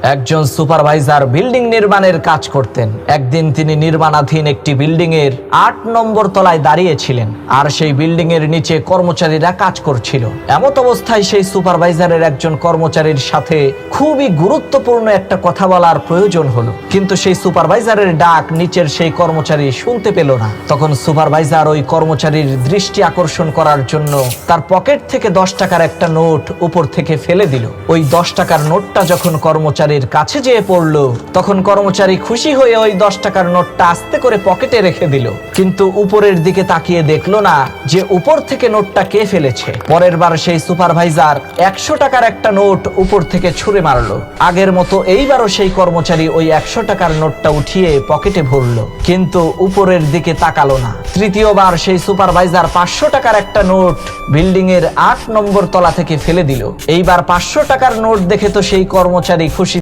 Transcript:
একজন supervisor building নির্মাণের কাজ করতেন। একদিন তিনি নির্মাণাধীন একটি বিল্ডিং এর ৮ নম্বর তলায় দাঁড়িয়েছিলেন, আর সেই বিল্ডিং এর নিচে কর্মচারীরা কাজ করছিল। এমত অবস্থায় সেই সুপারভাইজারের একজন কর্মচারীর সাথে খুবই গুরুত্বপূর্ণ একটা কথা বলার প্রয়োজন হলো, কিন্তু সেই সুপারভাইজারের ডাক নিচের সেই কর্মচারী শুনতে পেল না। তখন সুপারভাইজার ওই কর্মচারীর দৃষ্টি আকর্ষণ করার জন্য তার পকেট থেকে 10 টাকার একটা নোট উপর থেকে ফেলে দিল। ওই 10 টাকার নোটটা যখন কর্মচারীর কাছে যেয়ে পড়লো, তখন কর্মচারী খুশি হয়ে ওই 10 টাকার নোটটা আস্তে করে পকেটে রেখে দিল, কিন্তু উপরের দিকে তাকিয়ে দেখলো না যে উপর থেকে নোটটা কে ফেলেছে। পরের বার সেই সুপারভাইজার 100 টাকার একটা নোট উপর থেকে ছুঁড়ে মারলো। আগের মতো এইবারও সেই কর্মচারী ওই 100 টাকার নোটটা উঠিয়ে পকেটে ভরলো, কিন্তু উপরের দিকে তাকালো না। তৃতীয়বার সেই সুপারভাইজার 500 টাকার একটা নোট বিল্ডিং এর 8 নম্বর তলা থেকে ফেলে দিল। এইবার 500 টাকার নোট দেখে তো সেই কর্মচারী খুশি